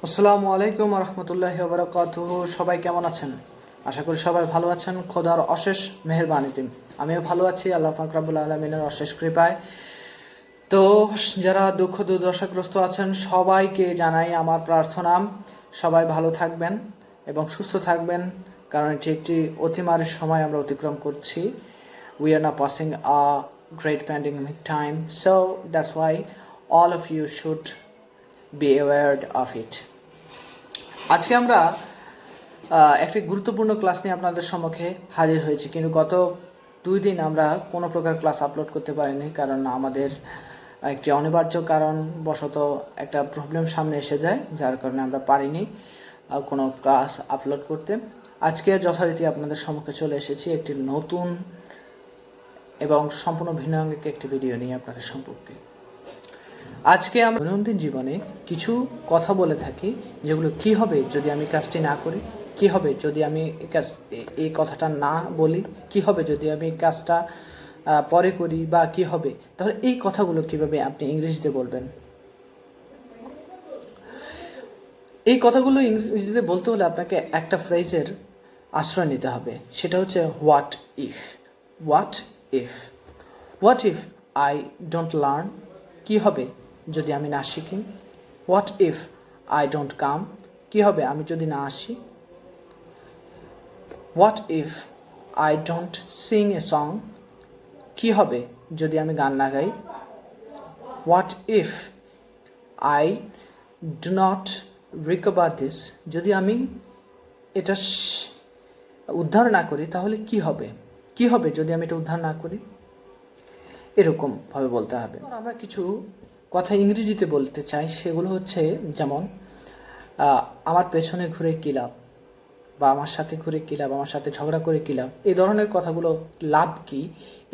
আসসালামু আলাইকুম রহমতুল্লাহি ওয়া বারাকাতুহু। সবাই কেমন আছেন? আশা করি সবাই ভালো আছেন খোদার অশেষ মেহেরবানিতে। আমিও ভালো আছি আল্লাহ পাক রব্বুল আলামিনের অশেষ কৃপায়। তো যারা দুঃখ দুর্দশাগ্রস্ত আছেন সবাইকে জানাই আমার প্রার্থনা, সবাই ভালো থাকবেন এবং সুস্থ থাকবেন, কারণ এটি একটি অতিমারের সময় আমরা অতিক্রম করছি। We are now passing a great pandemic time, so that's why all of you should be aware of it. আজকে আমরা একটি গুরুত্বপূর্ণ ক্লাস নিয়ে আপনাদের সম্মুখে হাজির হয়েছি, কিন্তু গত 2 দিন আমরা কোনো প্রকার ক্লাস আপলোড করতে পারিনি, কারণ আমাদের একটি অনিবার্য কারণ বশত একটা প্রবলেম সামনে এসে যায়, যার কারণে আমরা পারিনি কোনো ক্লাস আপলোড করতে। আজকে যথারীতি আপনাদের সম্মুখে চলে এসেছি একটি নতুন এবং সম্পূর্ণ ভিন্ন আঙ্গিক একটি ভিডিও নিয়ে আপনাদের সম্পর্কে। আজকে আমরা দৈনন্দিন জীবনে কিছু কথা বলে থাকি, যেগুলো কি হবে যদি আমি কাজটি না করি, কি হবে যদি আমি এই কথাটা না বলি, কি হবে যদি আমি কাজটা পরে করি, বা কি হবে। তাহলে এই কথাগুলো কিভাবে আপনি ইংরেজিতে বলবেন? এই কথাগুলো ইংরেজিতে বলতে হলে আপনাকে একটা ফ্রেজের আশ্রয় নিতে হবে, সেটা হচ্ছে what if. What if, what if I don't learn, কি হবে যদি আমি না শিখি। What if I don't come, কি হবে আমি যদি না আসি। What if I don't sing a song, কি হবে যদি আমি গান না গাই। What if I do not recover this, যদি আমি এটা উদ্ধার না করি তাহলে কি হবে, কি হবে যদি আমি এটা উদ্ধার না করি। এরকমভাবে বলতে হবে। আমরা কিছু কথা ইংরেজিতে বলতে চাই, সেগুলো হচ্ছে যেমন আমার পেছনে ঘুরে কী লাভ, বা আমার সাথে ঘুরে কী লাভ, আমার সাথে ঝগড়া করে কী লাভ। এই ধরনের কথাগুলো, লাভ কি,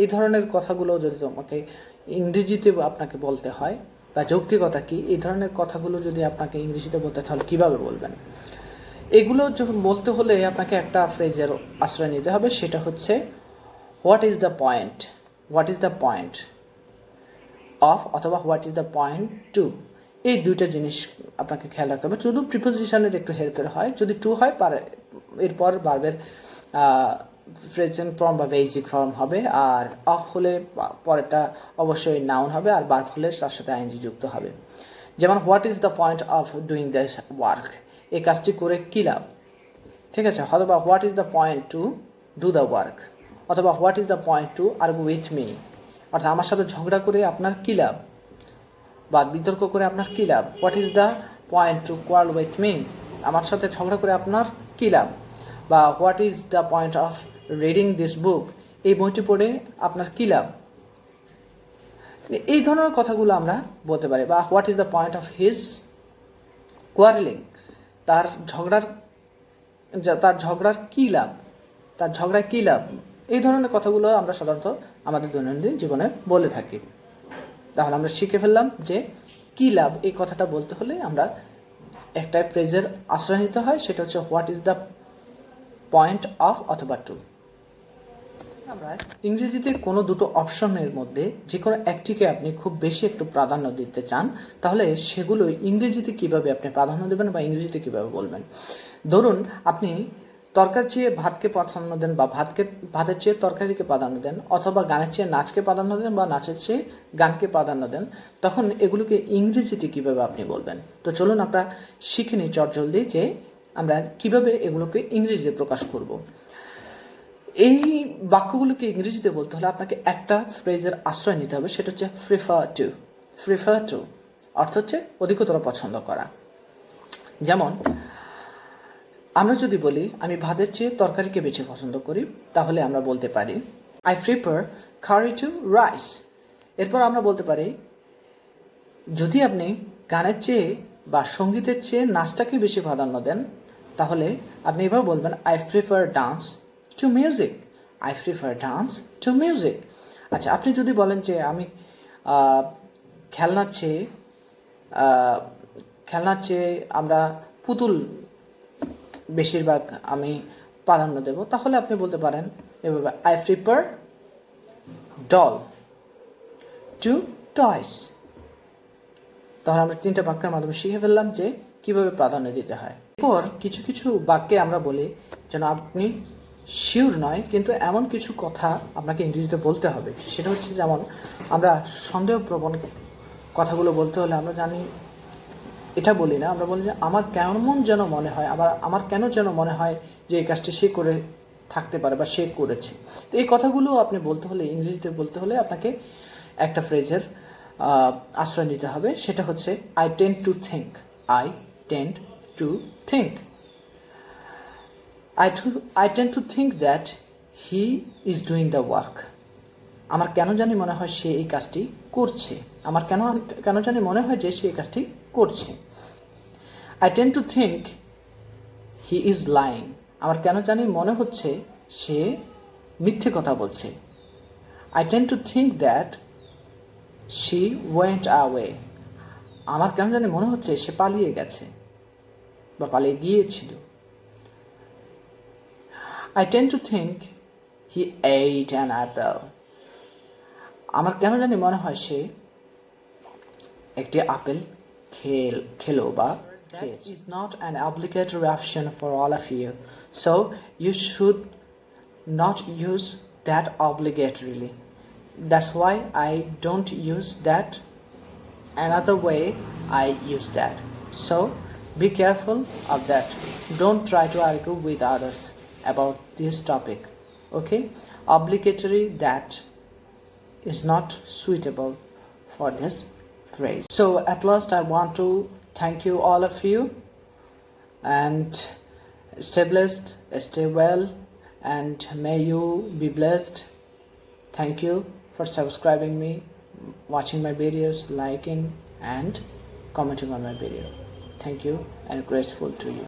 এই ধরনের কথাগুলো যদি তোমাকে ইংরেজিতে আপনাকে বলতে হয়, বা যৌক্তিকতা কি, এই ধরনের কথাগুলো যদি আপনাকে ইংরেজিতে বলতে হয় তাহলে কীভাবে বলবেন। এগুলো যখন বলতে হলে আপনাকে একটা ফ্রেজের আশ্রয় নিতে হবে, সেটা হচ্ছে what is the point, what is the point of, অথবা what is the point to. এই দুইটা জিনিস আপনাকে খেয়াল রাখতে হবে। শুধু প্রিপোজিশনের একটু হেল্পের হয়, যদি টু হয় পারে এরপর ভার্বের প্রেজেন্ট ফর্ম বা বেসিক ফর্ম হবে, আর অফ হলে পরেরটা অবশ্যই নাউন হবে, আর ভার্ব হলে তার সাথে আইএনজি যুক্ত হবে। যেমন what is the point of doing this work, এই কাজটি করে কী লাভ, ঠিক আছে। অথবা what is the point to do the work, অথবা what is the point to argue with me, অর্থাৎ আমার সাথে ঝগড়া করে আপনার কী লাভ, বা বিতর্ক করে আপনার কী লাভ। What is the point to quarrel with me, আমার সাথে ঝগড়া করে আপনার কী লাভ। বা what is the point of reading this book, এই বইটি পড়ে আপনার কী লাভ। এই ধরনের কথাগুলো আমরা বলতে পারি। বা what is the point of his quarrelling, তার ঝগড়ার কী লাভ, তার ঝগড়ায় কী লাভ। এই ধরনের কথাগুলো আমরা সাধারণত আমাদের দৈনন্দিন জীবনে বলে থাকি। তাহলে আমরা শিখে ফেললাম যে কী লাভ, এই কথাটা বলতে হলে আমরা একটা ফ্রেজের আশ্রয় নিতে হয়, সেটা হচ্ছে what is the point of অথবা টু। আমরা ইংরেজিতে কোনো দুটো অপশনের মধ্যে যে কোনো একটিকে আপনি খুব বেশি একটু প্রাধান্য দিতে চান, তাহলে সেগুলো ইংরেজিতে কীভাবে আপনি প্রাধান্য দেবেন বা ইংরেজিতে কীভাবে বলবেন। ধরুন আপনি তরকার চেয়ে ভাতকে প্রাধান্য দেন, বা ভাতের চেয়ে তরকারিকে প্রাধান্য দেন, অথবা গানের চেয়ে নাচকে প্রাধান্য দেন, বা নাচের চেয়ে গানকে প্রাধান্য দেন, তখন এগুলোকে ইংরেজিতে কীভাবে আপনি বলবেন। তো চলুন আমরা শিখে নিই চটজলদি যে আমরা কিভাবে এগুলোকে ইংরেজিতে প্রকাশ করব। এই বাক্যগুলোকে ইংরেজিতে বলতে হলে আপনাকে একটা ফ্রেজের আশ্রয় নিতে হবে, সেটা হচ্ছে প্রিফার টু। প্রিফার টু অর্থ হচ্ছে অধিকতর পছন্দ করা। যেমন আমরা যদি বলি আমি ভাতের চেয়ে তরকারিকে বেশি পছন্দ করি, তাহলে আমরা বলতে পারি I prefer curry to rice. এরপর আমরা বলতে পারি যদি আপনি গানের চেয়ে বা সঙ্গীতের চেয়ে নাচটাকে বেশি প্রাধান্য দেন, তাহলে আপনি এভাবে বলবেন I prefer dance to music. I prefer dance to music. আচ্ছা, আপনি যদি বলেন যে আমি খেলনার চেয়ে আমরা পুতুল বেশিরভাগ আমি প্রাধান্য দেব, তাহলে আপনি বলতে পারেন এভাবে আই প্রিফার ডল টু টয়স। তাহলে আমরা 3টা বাক্যের মাধ্যমে শিখে ফেললাম যে কিভাবে প্রাধান্য দিতে হয়। এরপর কিছু কিছু বাক্যে আমরা বলি যেন আপনি শিওর নয়, কিন্তু এমন কিছু কথা আপনাকে ইংরেজিতে বলতে হবে। সেটা হচ্ছে যেমন আমরা সন্দেহপ্রবণ কথাগুলো বলতে হলে আমরা জানি এটা বলি না, আমরা বলি যে আমার কেমন যেন মনে হয়, আমার কেন যেন মনে হয় যে এই কাজটি সে করে থাকতে পারে বা সে করেছে। তো এই কথাগুলো আপনি বলতে হলে, ইংরেজিতে বলতে হলে আপনাকে একটা ফ্রেজের আশ্রয় নিতে হবে। সেটা হচ্ছে I tend to think. I tend to think. I tend to think that he is doing the work. আমার কেন জানি মনে হয় সে এই কাজটি করছে। আমার কেন জানি মনে হয় যে সে এই কাজটি করছে। I tend to think he is lying. আমার কেন জানি মনে হচ্ছে সে মিথ্যে কথা বলছে। I tend to think that she went away. আমার কেন জানি মনে হচ্ছে সে পালিয়ে গেছে বা পালিয়ে গিয়েছিল। I tend to think he ate an apple. আমার কেন জানি মনে হয় সে একটি আপেল খেলো বা খেয়েছে। That is not an obligatory option for all of you, so you should not use that obligatorily. That's why I don't use that. Another way I use that. So be careful of that. Don't try to argue with others about this topic. Okay? Obligatory, that is not suitable for this phrase. So at last I want to thank you, all of you, and stay blessed, stay well, and may you be blessed. Thank you for subscribing me, watching my videos, liking and commenting on my video. Thank you and grateful to you.